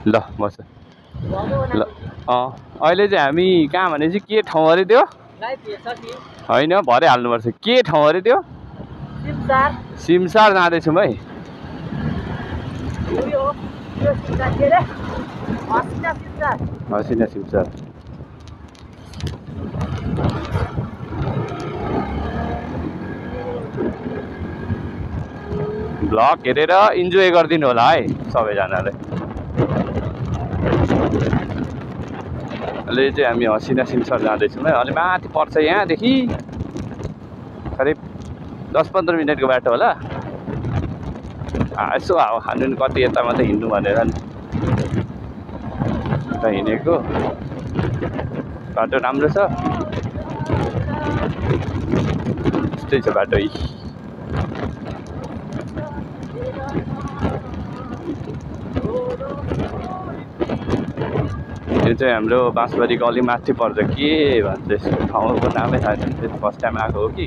ल बस ल अहिले चाहिँ हामी कहाँ भनेपछि के ठाउँ अरे त्यो होइन भरे हाल्नुपर्छ के ठाउँ अरे त्यो सिमसार जाँदैछौँ है हसिना सिमसार ब्लग हेरेर इन्जोय गरिदिनु होला है सबैजनाले अहिले चाहिँ हामी हसिना सिमसार जाँदैछौँ है अलि माथि पर्छ यहाँदेखि करिब 10-15 मिनटको बाटो होला यसो हावा खानु नि कति यता मात्रै हिँड्नु भनेर नि उता हिँडेको बाटो राम्रो छ यस्तै छ बाटो यो चाहिँ हाम्रो बाँसबारीको अलि माथि पर्छ के भन्छ यसको ठाउँको नामै थाहा छैन फर्स्ट टाइम आएको हो कि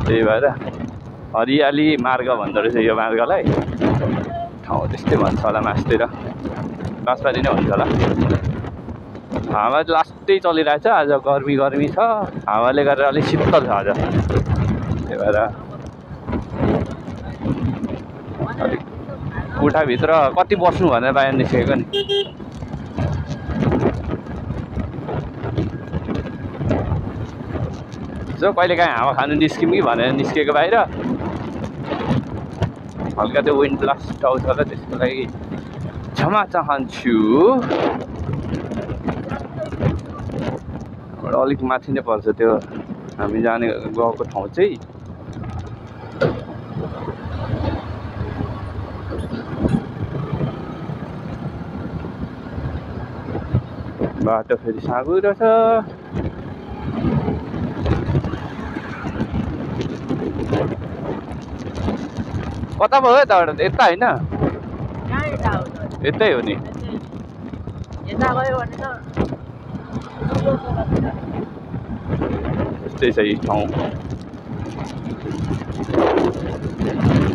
त्यही भएर हरियाली मार्ग भन्दो रहेछ यो मार्गलाई ठाउँ त्यस्तै भन्छ होला मासतिर बाँसबारी नै हुन्छ होला हावा लास्टै चलिरहेछ आज गर्मी छ हावाले गरेर अलिक शीतल छ आज त्यही भएर अलिक कोठाभित्र कति बस्नु भनेर बाहिर निस्केको नि जो कहिले काहीँ हावा खानु निस्क्यौँ कि भनेर निस्केको बाहिर हल्का त्यो विन्ड ब्लास्ट आउँछ होला त्यसको लागि क्षमा चाहन्छु अलिक माथि नै पर्छ त्यो हामी जाने गएको ठाउँ चाहिँ बाटो फेरि साँगुरो छ कता भयो त यता होइन यतै हो नि यस्तै छ यी ठाउँ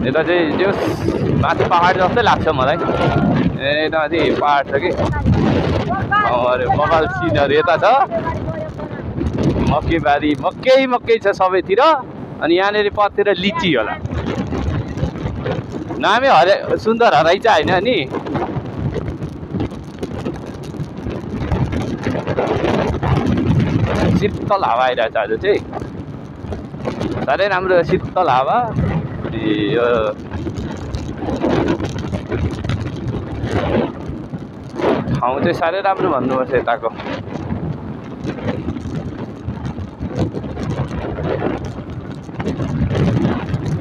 यता चाहिँ त्यो माथि पहाड जस्तै लाग्छ मलाई यता माथि पहाड छ कि अरे बगाल सिनहरू यता छ मकैबारी मकै छ सबैतिर अनि यहाँनिर पतिर लिची होला नामै सुन्दर हराइचा होइन नि शीतल हावा आइरहेछ आज चाहिँ साह्रै राम्रो शीतल हावा यो ठाउँ चाहिँ साह्रै राम्रो भन्नुपर्छ यताको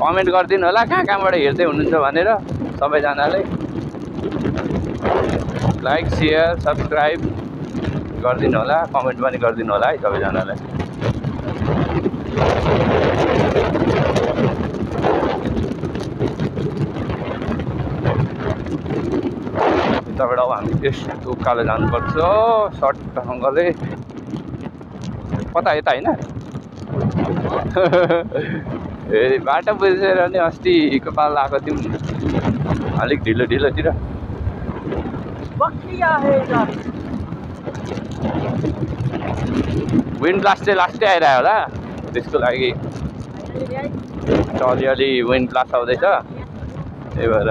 कमेन्ट गरिदिनु होला कहाँबाट हेर्दै हुनुहुन्छ भनेर सबैजनाले लाइक सेयर सब्सक्राइब गरिदिनु होला कमेन्ट पनि गरिदिनु होला है सबैजनाले यताबाट अब हामी त्यस्तो उकालो जानुपर्छ सर्ट ढङ्गले कता यता होइन ए बाटो बुझेर नि अस्तिको पाल आएको थियौँ अलिक ढिलोतिर विन्ड ब्लास्ट चाहिँ लास्टै आइरह्यो होला त्यसको लागि अलि विन्ड ब्लास्ट आउँदैछ त्यही भएर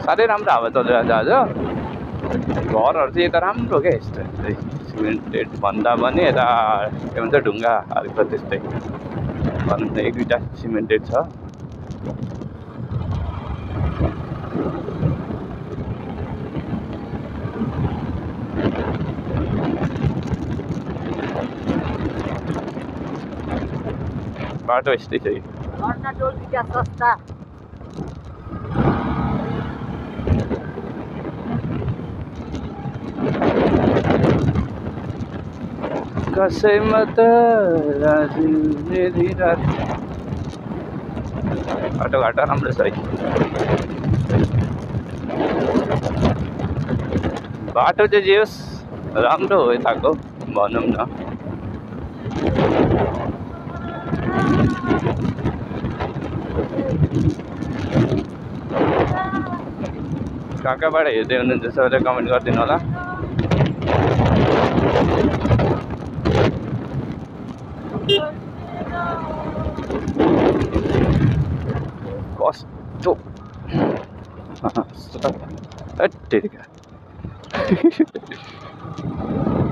साह्रै राम्रो हावा चलिरहेछ आज घरहरू चाहिँ यता राम्रो क्या यस्तो सिमेन्टेड भन्दा पनि यता के भन्छ ढुङ्गाहरू छ त्यस्तै भनौँ न 1-2टा सिमेन्टेड छ बाटो यस्तै छ कसैमा त बाटोघाटो राम्रो छ है बाटो चाहिँ जे होस् राम्रो हो यताको भनौँ न कहाँ कहाँबाट हेर्दै हुनुहुन्छ सबैले कमेन्ट गरिदिनु होला। कस्तो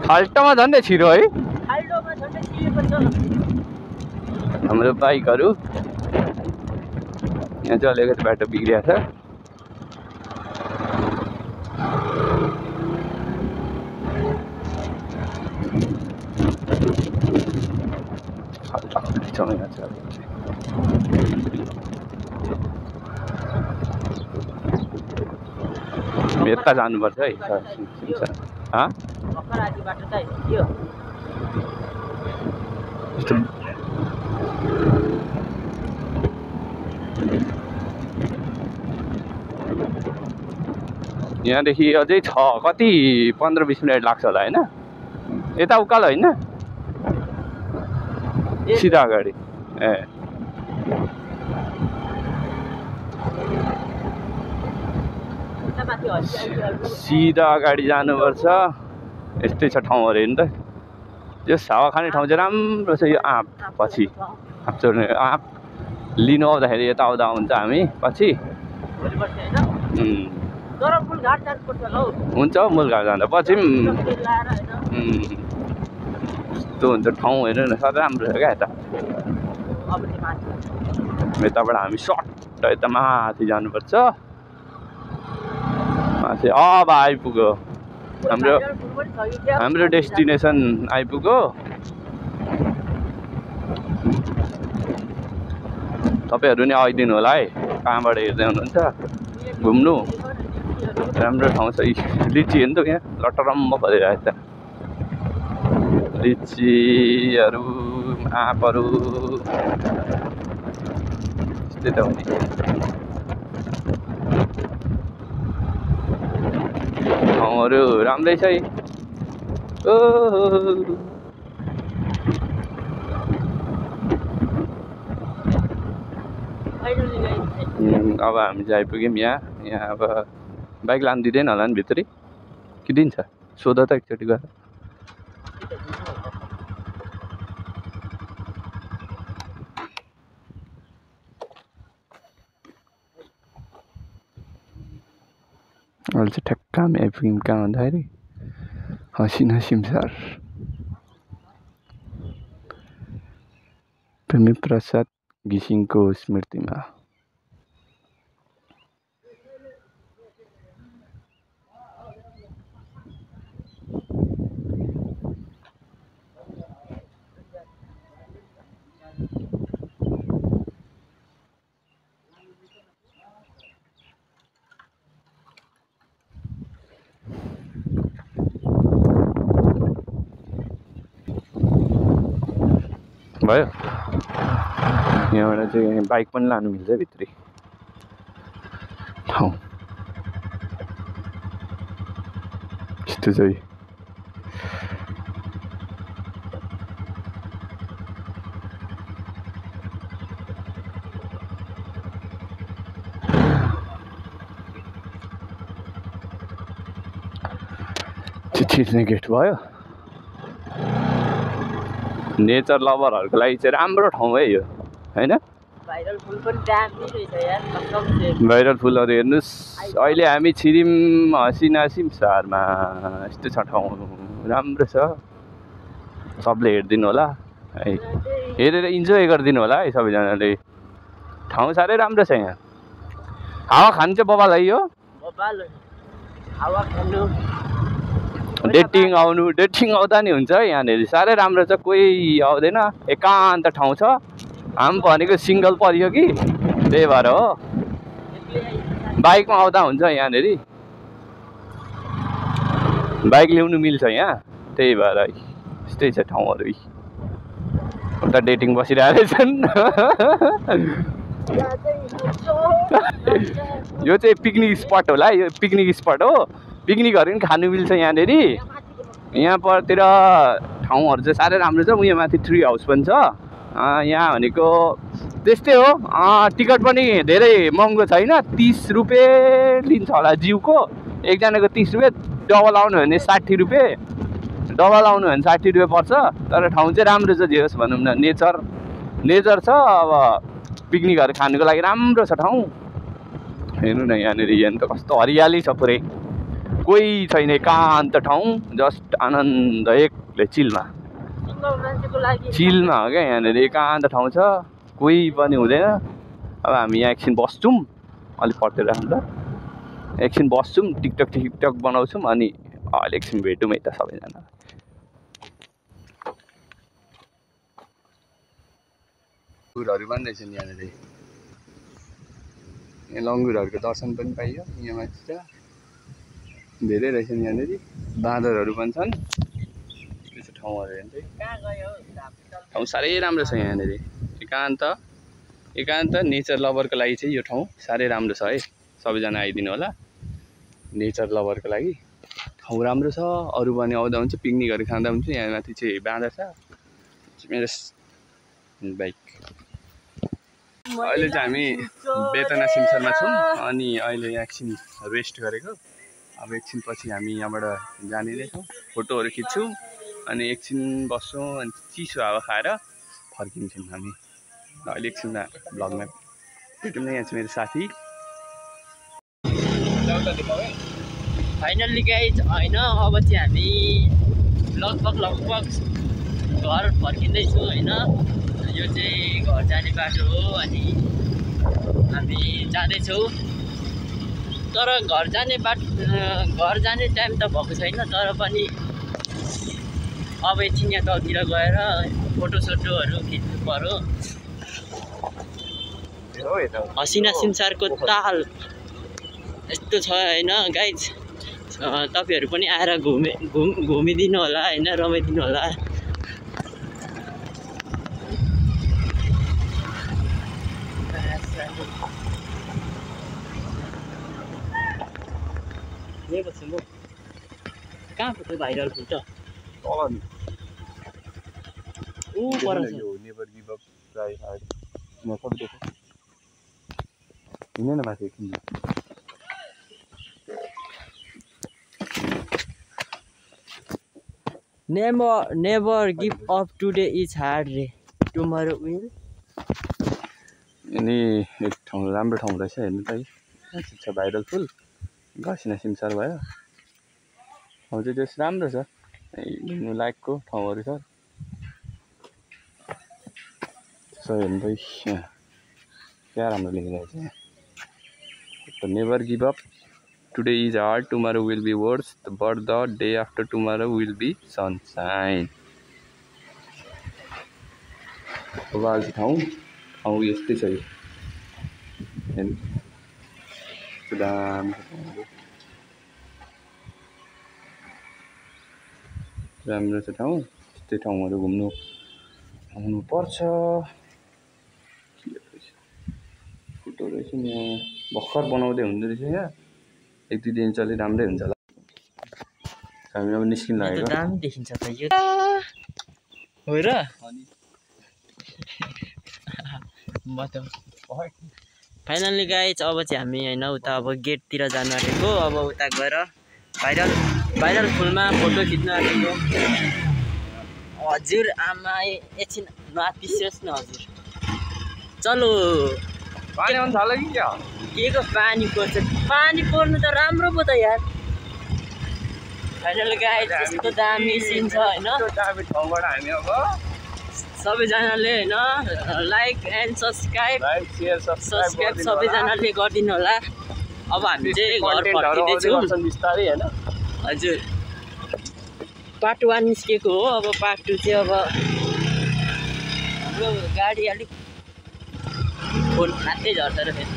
खाल्टोमा झन्डै छिरो है हाम्रो बाइकहरू। यहाँ चाहिँ अलिकति बाटो बिग्रिएको छ। यता जानुपर्छ है। यहाँदेखि अझै छ कति 15-20 मिनट लाग्छ होला होइन? यता उकालो होइन सिधा अगाडि। ए सिधा अगाडि जानुपर्छ। यस्तै छ ठाउँहरू हेर्नु त। यो हावा खाने ठाउँ चाहिँ राम्रो छ। यो आँप पछि आँप चोर्ने आँप लिनु आउँदाखेरि यता आउँदा हुन्छ हामी पछि। हुन्छ हौ मूलघाट जाँदा पछि यस्तो हुन्छ ठाउँ हेर्नु न। साह्रै राम्रो छ क्या यता। यताबाट हामी सट्ट यता माथि जानुपर्छ। माथि अब आइपुग्यो हाम्रो डेस्टिनेसन आइपुग्यो। तपाईँहरू नि आइदिनु होला है। कहाँबाट हेर्दै हुनुहुन्छ घुम्नु राम्रो ठाउँ छ। लिची हेर्नु त यहाँ लटरम्म परिरहेको छ। लिचीहरू आँपहरू त्यस्तै त हो नि। ठाउँहरू राम्रै छ है। अब हामी चाहिँ आइपुग्यौँ यहाँ अब बाइक लानु दिँदैन होला नि भित्री कि दिन्छ? सोध त एकचोटि गएर। अहिले चाहिँ ठ्याक्क हामी आइपुग्यौँ कहाँ भन्दाखेरि हसिना सिमसार प्रेमी प्रसाद घिसिङको स्मृतिमा। भयो यहाँबाट चाहिँ बाइक पनि लानु मिल्छ भित्री ठाउँ यस्तो चाहिँ। छिर्ने गेट भयो। नेचर लभरहरूको लागि चाहिँ राम्रो ठाउँ है यो होइन? भाइरल फुलहरू हेर्नुहोस्। अहिले हामी छिरिम हसिना सिमसारमा। यस्तो छ ठाउँ राम्रो छ। सबले हेरिदिनु होला है। हेरेर इन्जोय गरिदिनु होला है सबैजनाले। ठाउँ साह्रै राम्रो छ यहाँ। हावा खानु चाहिँ बबाल है यो। डेटिङ आउँदा नि हुन्छ यहाँनिर। साह्रै राम्रो छ। कोही आउँदैन एकान्त ठाउँ छ। हामी भनेको सिङ्गल परियो कि त्यही भएर हो। बाइकमा आउँदा हुन्छ यहाँनिर। बाइक ल्याउनु मिल्छ यहाँ त्यही भएर यस्तै छ ठाउँहरू। उता डेटिङ बसिरहेको छन्। यो चाहिँ पिकनिक स्पट होला। यो पिकनिक स्पट हो। पिकनिकहरू पनि खानु मिल्छ यहाँनिर। यहाँ परतिर ठाउँहरू चाहिँ साह्रै राम्रो छ। उयो माथि ट्री हाउस पनि छ। यहाँ भनेको त्यस्तै हो। टिकट पनि धेरै महँगो छैन, 30 रुपियाँ लिन्छ होला जिउको, एकजनाको 30 रुपियाँ। डबल आउनु भने 60 रुपियाँ, डबल आउनु भने 60 रुपियाँ पर्छ। तर ठाउँ चाहिँ राम्रो छ, जे होस् भनौँ न, नेचर छ। अब पिकनिकहरू खानुको लागि राम्रो छ ठाउँ। हेर्नु न यहाँनिर, यहाँ त कस्तो हरियाली छ पुरै, कोही छैन, एकान्त ठाउँ, जस्ट आनन्द एक्लै चिलमा हो क्या। यहाँनिर एकान्त ठाउँ छ, कोही पनि हुँदैन। अब हामी यहाँ एकछिन बस्छौँ, अलिक पर्तिर राख्दा एकछिन बस्छौँ, टिकटक बनाउँछौँ, अनि अहिले एकछिन भेटौँ है त सबैजना। लङ्गुरहरू पनि रहेछन् यहाँनिर, यहाँ लङ्गुरहरूको दर्शन पनि पाइयो। यहाँ माथि छ, धेरै रहेछन् यहाँनिर, बाँदरहरू पनि छन्। त्यस्तो ठाउँहरू हेर्नु चाहिँ ठाउँ साह्रै राम्रो छ यहाँनिर। एकान्त नेचर लभरको लागि चाहिँ यो ठाउँ साह्रै राम्रो छ है। सबैजना आइदिनु होला, नेचर लभरको लागि ठाउँ राम्रो छ। अरू पनि आउँदा हुन्छ, पिकनिकहरू खाँदा हुन्छ। यहाँ माथि चाहिँ बाँदर छ, मेरो बाइक। अहिले चाहिँ हामी बेतना सिमसरमा छौँ, अनि अहिले यहाँ एकछिन रेस्ट गरेको। अब एकछिन पछि हामी यहाँबाट जाने नै छौँ, फोटोहरू खिच्छौँ, अनि एकछिन बस्छौँ, अनि चिसो हावा खाएर फर्किन्छौँ हामी। अहिले एकछिनमा भ्लगमा भेटौँ न। यहाँ चाहिँ मेरो साथी। फाइनल्ली गाइज होइन, अब चाहिँ हामी लगभग घर फर्किँदैछौँ होइन। यो चाहिँ घर जाने बाटो हो, अनि हामी जाँदैछौँ। तर घर जाने टाइम त भएको छैन, तर पनि अब एकछिन यहाँ तलतिर गएर फोटोसोटोहरू खिच्नु पर्यो। हसिना सिमसारको ताल यस्तो छ होइन गाइज। तपाईँहरू पनि आएर घुमिदिनु होला होइन, रमाइदिनु होला। कहाँ फोटो भाइरल फुल त Never give up, today is hard रे, tomorrow will। अनि एक ठाउँ राम्रो ठाउँ रहेछ हेर्नु त, छ भाइरल फुल, हसिना सिमसार भयो। ठाउँ चाहिँ त्यस राम्रो छ, घुम्नु लायकको ठाउँहरू छ। सो हेर्नु त यहाँ क्या राम्रो लेखिरहेको छ यहाँ। Never give up, today is hard, tomorrow will be worse, but the day after tomorrow will be sunshine. अब आज ठाउँ यस्तै छ, हेर्नु राम्रो छ ठाउँ। यस्तै ठाउँहरू घुम्नु पर्छ। फोटो रहेछ यहाँ, भर्खर बनाउँदै हुँदो रहेछ यहाँ, 1-2 दिन चले राम्रै हुन्छ होला। हामी अब निस्किन लागेको। दामी देखिन्छ त यो हो र। फाइनल्ली गाइज अब चाहिँ हामी होइन उता अब गेटतिर जानु आँटेको। अब उता गएर भाइरल फुलमा फोटो खिच्नु आँटेको। हजुर आमा एकछिन नआतिसियोस् न हजुर। चलो पानी आउनु थाल्यो कि क्या? के को पानी पर्छ? पानी पर्नु त राम्रो पो त यार। फाइनल गाइज यस्तो दामी सिन छ होइन। दामी ठाउँबाट हामी अब सबैजनाले होइन लाइक एन्ड सब्सक्राइब सबैजनाले गरिदिनु होला। अब हामी चाहिँ घर फर्किँदैछौँ बिस्तारै होइन। हजुर पार्ट 1 निस्केको हो, अब पार्ट 2 चाहिँ अब हाम्रो गाडी अलिक फोन हातै झर्छ र फेरि।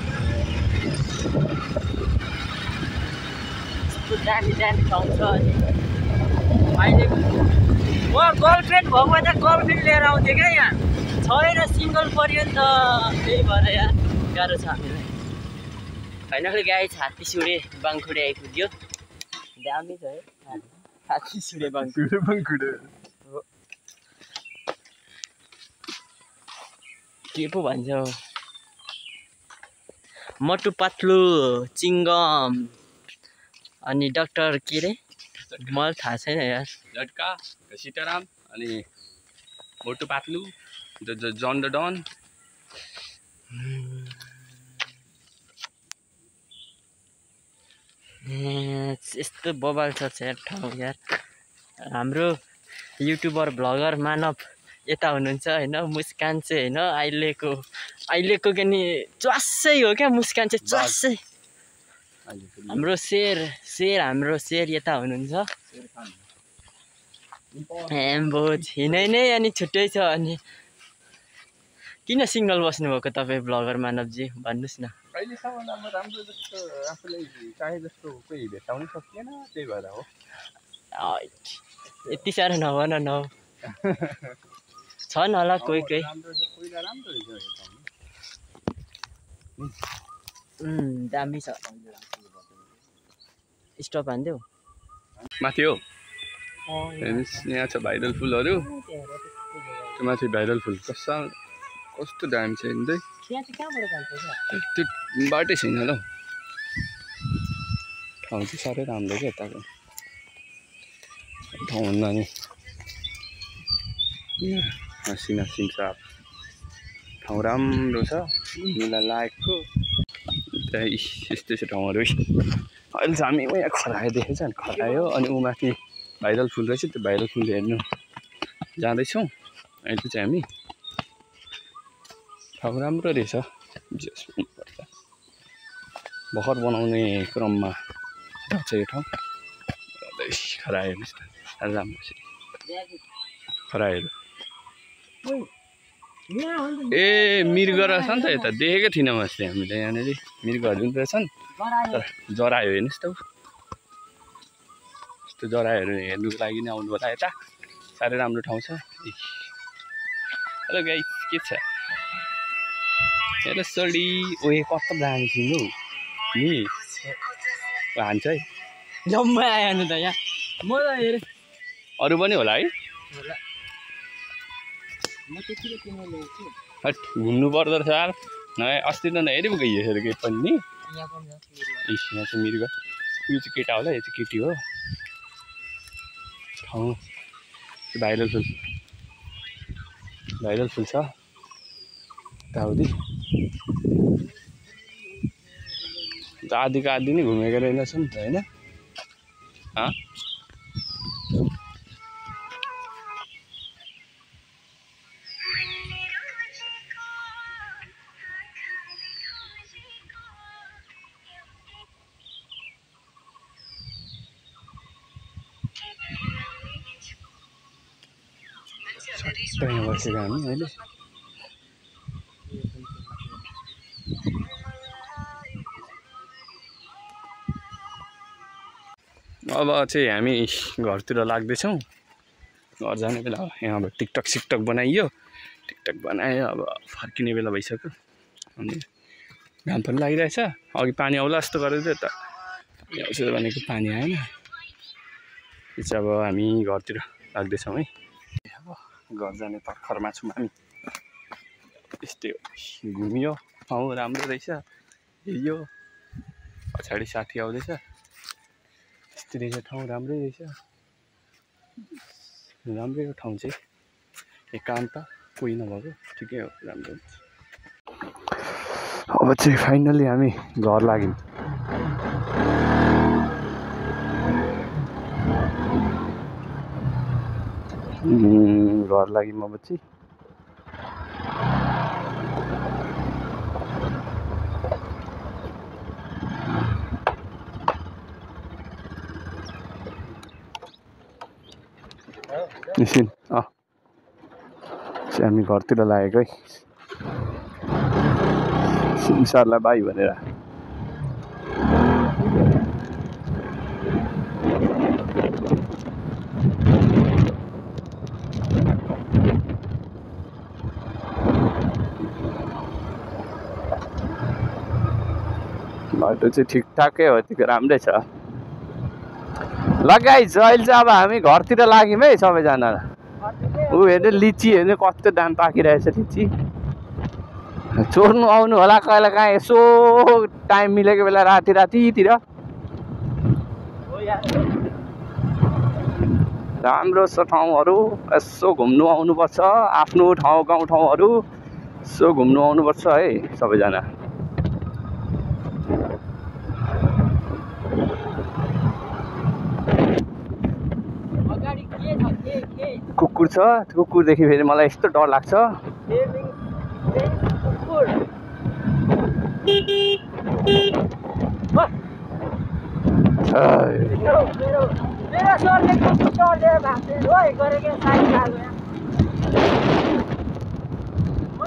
यस्तो दामी ठाउँ छ। अहिले म गर्लफ्रेन्ड भएको त गर्लफ्रेन्ड लिएर आउँथेँ क्या, यहाँ छैन, सिङ्गल पऱ्यो नि त, त्यही भएर यहाँ गाह्रो छ हामीलाई। फाइनल गाई हात्तीसुडे बाङखुडे आइपुग्यो। दामी छ है हात्तीसुडे बाङखुडे। के पो भन्छ मोटु पतलु चिङ्गम अनि डाक्टर के रे मलाई थाहा छैन यार झट्का सीताराम अनि मोटु पातलु जन द डन यस्तो बबाल छ यार ठाउँ यार हाम्रो युट्युबर भ्लगर मानव यता हुनुहुन्छ होइन मुस्कान चाहिँ होइन अहिलेको के नि च्वासै हो क्या मुस्कान चाहिँ च्वासै हाम्रो शेर हाम्रो शेर यता हुनुहुन्छ बहुत हिँडै नै अनि छुट्टै छ अनि किन सिङ्गल बस्नुभएको तपाईँ भ्लगर मानवजी भन्नुहोस् न अहिलेसम्म अब राम्रो जस्तो आफूलाई चाहे जस्तो कोही भेटाउनै सकिएन त्यही भएर हो यति साह्रो नभन न छन् होला कोही दामी छ स्टप हान्देऊ माथि हो यहाँ छ भाइरल फुलहरू त्यो माथि भाइरल फुल कस्तो दामी छ हेर्दै त्यो बाटै छैन ल ठाउँ चाहिँ साह्रै राम्रो क्या यताको ठाउँभन्दा नि हसिना सिन्साप ठाउँ राम्रो छ मलाई लागेको यस्तै छ ठाउँहरू अहिले चाहिँ हामी यहाँ खरायो देखेछ नि खरायो अनि ऊ माथि भाइरल फुल रहेछ त्यो भाइरल फुल हेर्नु जाँदैछौँ अहिले चाहिँ हामी ठाउँ राम्रो रहेछ भर्खर बनाउने क्रममा छ यो ठाउँ खरायो हेर्नुहोस् न राम्रो छ खरायोहरू ए मृग रहेछ नि त यता देखेकै थिइनँ अस्ति हामीले यहाँनिर मृगहरू पनि रहेछन् तर जरायो हेर्नुहोस् त यस्तो जरायोहरू हेर्नुको लागि नै आउनु होला यता साह्रै राम्रो ठाउँ छ हेलो गाइस के छ हेलो सोडी ओए कस्तो दामी छ नि हान्छ है जम्मै आयो नि त यहाँ म त हेरेँ अरू पनि होला है घुम्नु पर्दो रहेछ यार अस्ति त हेरि पो गइयो केही पनि नि यहाँ चाहिँ मृग यो चाहिँ केटा होला यो चाहिँ केटी हो ठाउँ भाइरल फुल छ यताउति आधीको आधी नै घुमेको रहेछ नि त होइन यहाँ बसेको हामी अहिले अब चाहिँ हामी घरतिर लाग्दैछौँ घर जाने बेला यहाँ अब टिकटक सिकटक बनाइयो बनायो अब फर्किने बेला भइसक्यो अनि घाम पनि लागिरहेछ अघि पानी आउला जस्तो गरेको थियो त यहाँ भनेको पानी आएन यो चाहिँ अब हामी घरतिर लाग्दैछौँ है अब घर जाने तर्खरमा छौँ हामी यस्तै घुमियो ठाउँ राम्रो रहेछ यो पछाडि साथी आउँदैछ यस्तै रहेछ ठाउँ राम्रै रहेछ राम्रै हो ठाउँ चाहिँ एकान्त कोही नभएको ठिकै हो राम्रो अब चाहिँ फाइनली हामी घर लाग्यौँ घर लाग्यौँ अब चाहिँ निस्किन चाहिँ हामी घरतिर लागेको है संसारलाई बाई भनेर बाटो चाहिँ ठिकठाकै हो त्यो राम्रै छ लगाइन्छ अहिले चाहिँ अब हामी घरतिर लाग्यौँ है सबैजना ऊ हेर्नु लिची हेर्नु कस्तो दाम पाकिरहेछ लिची चोर्नु आउनु होला कहिले काहीँ यसो टाइम मिलेको बेला रातितिर राम्रो छ ठाउँहरू यसो घुम्नु आउनुपर्छ आफ्नो गाउँठाउँहरू यसो घुम्नु आउनुपर्छ है सबैजना कुकुर छ कुकुरदेखि फेरि मलाई यस्तो डर लाग्छ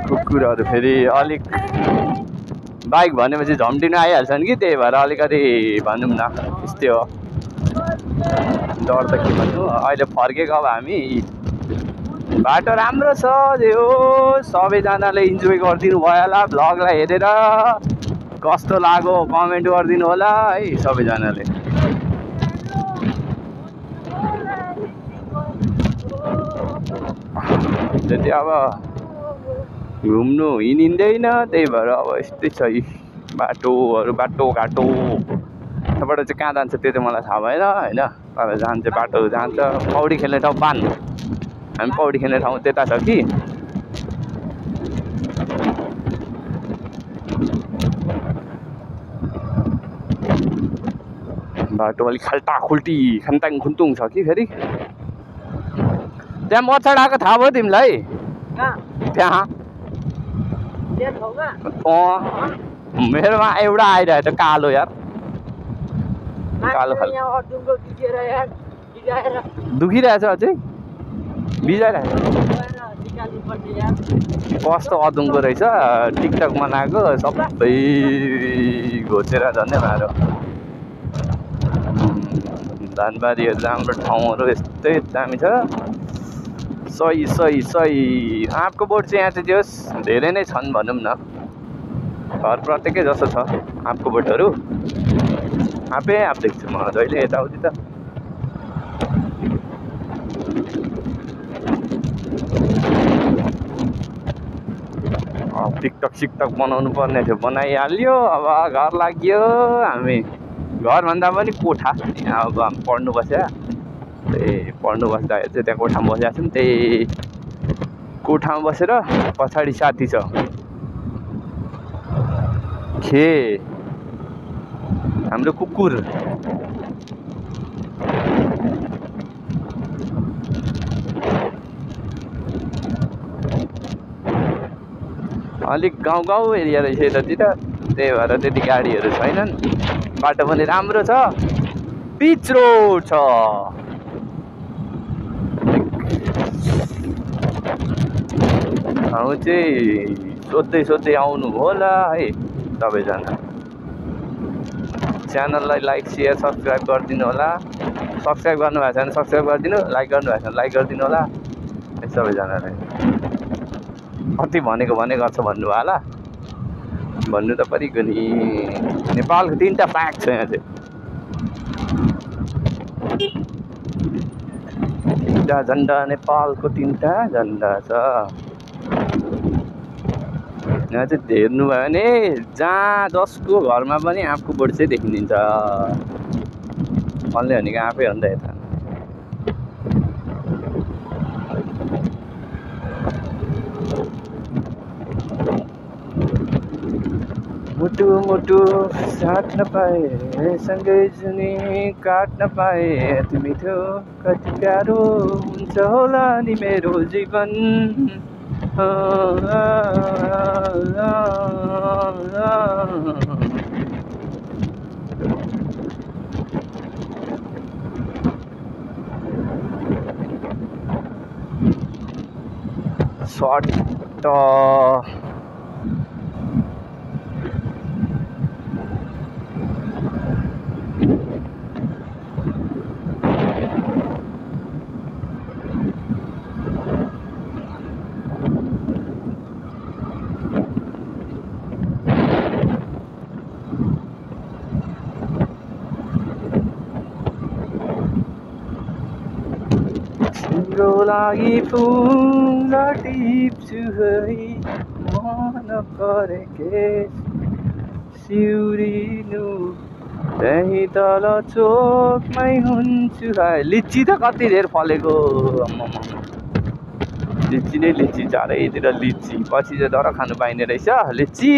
कुकुरहरू फेरि अलिक बाइक भनेपछि झम्टिनु आइहाल्छन् कि त्यही भएर अलिकति भनौँ न त्यस्तै हो डर त के भन्नु अहिले फर्केको अब हामी बाटो राम्रो छ जे हो सबैजनाले इन्जोय गरिदिनु भयो होला भ्लगलाई हेरेर कस्तो लाग्यो कमेन्ट गरिदिनु होला है सबैजनाले त्यति अब घुम्नु हिँडिँदैन त्यही भएर अब यस्तै छ बाटोहरू बाटोघाटो यताबाट चाहिँ कहाँ जान्छ त्यो चाहिँ मलाई थाहा भएन होइन तर जान्छ बाटो जान्छ पौडी खेल्ने ठाउँ पान हामी पौडी खेल्ने ठाउँ त्यता छ कि बाटो अलिक खाल्टाखुल्टी खान्ताङ खुन्तुङ छ कि फेरि त्यहाँ मच्छर आएको थाहा भयो तिमीलाई त्यहाँ मेरोमा एउटा आइरहेको छ कालो यार कालो खाले दुखिरहेछ अझै बिजाइरहेछ कस्तो अदुङको रहेछ टिकटक बनाएको सबै घोचेर झन्डै मारो धनबारीहरू राम्रो ठाउँहरू यस्तै दामी छ सही आँपको बोट चाहिँ यहाँ चाहिँ जोस् धेरै नै छन् भनौँ न घर प्रत्येकै जस्तो छ आँपको बोटहरू आँप देख्छु म जहिले यताउति त टिकटक सिकटक बनाउनु पर्ने थियो बनाइहाल्यो अब घर लाग्यो हामी घरभन्दा पनि कोठा यहाँ अब हामी पढ्नु बस्यो त्यही पढ्नु बस्दाखेरि चाहिँ त्यहाँ कोठामा बसेको छौँ त्यही कोठामा बसेर पछाडि साथी छ हाम्रो कुकुर अलिक गाउँ एरिया रहेछ यतातिर त्यही भएर त्यति गाडीहरू छैनन् बाटो पनि राम्रो छ पिच रोड छ ठाउँ चाहिँ सोध्दै आउनु होला है सबैजना च्यानललाई लाइक सेयर सब्सक्राइब गरिदिनु होला सब्सक्राइब गर्नुभएको छैन सब्सक्राइब गरिदिनु लाइक गर्नुभएको छैन लाइक गरिदिनु होला है सबैजनाले कति भनेको गर्छ भन्नुभयो होला भन्नु त परेको नि नेपालको 3टा फ्ल्याग छ यहाँ चाहिँ 3टा झन्डा नेपालको 3टा झन्डा छ यहाँ चाहिँ हेर्नुभयो भने जहाँ जसको घरमा पनि आँपको बोट चाहिँ देखिन्छ कसले भनेको आँपै हो नि त यता मुटु साट्न पाए सँगै जुनी काट्न पाए तिमी थियो कति प्यारो हुन्छ होला नि मेरो जीवन सर्ट तिम्रो लागि फुल टिप्छु है म मन परे के सिउरिनु त्यही तल चोकमै हुन्छु हाय। लिची त कति धेर फलेको आम्मामा। लिची नै लिची चारैतिर लिची पछि चाहिँ डर खानु पाइने रहेछ लिची।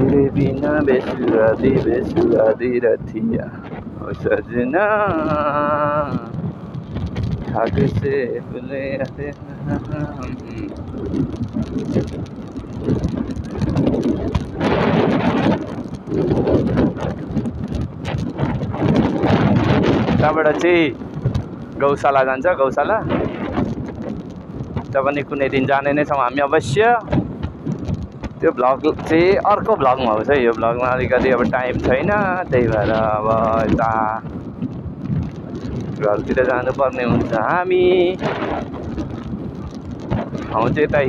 तेरे बिना बेसुरादी रतिया ओ सजना ठग से भूले त्यहाँबाट चाहिँ गौशाला जान्छ। गौशाला त्यहाँ पनि कुनै दिन जाने नै छौँ हामी अवश्य। त्यो भ्लग चाहिँ अर्को भ्लगमा आउँछ है। यो भ्लगमा अलिकति अब टाइम छैन, त्यही भएर अब यता घरतिर जानुपर्ने हुन्छ हामी। ठाउँ चाहिँ यतै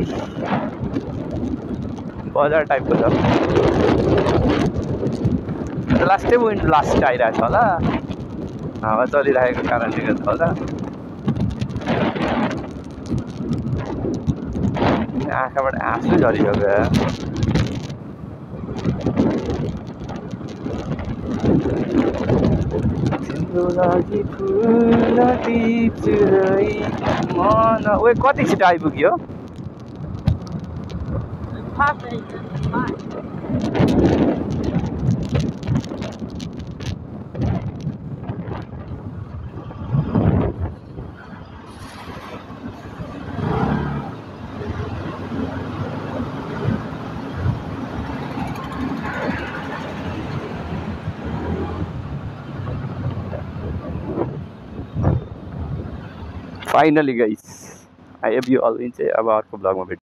बजार टाइपको छ। लास्टै विन्ड लास्ट आइरहेको छ होला, हावा चलिरहेको कारणले गर्दा होला। आँखाबाट आँसु झरिसक्यो। तिम्रो लागि फुल टिप्छु है मन। ओए कति छिटो आइपुग्यो? Finally guys I have you all in चाहिँ अब अर्को भ्लगमा भेट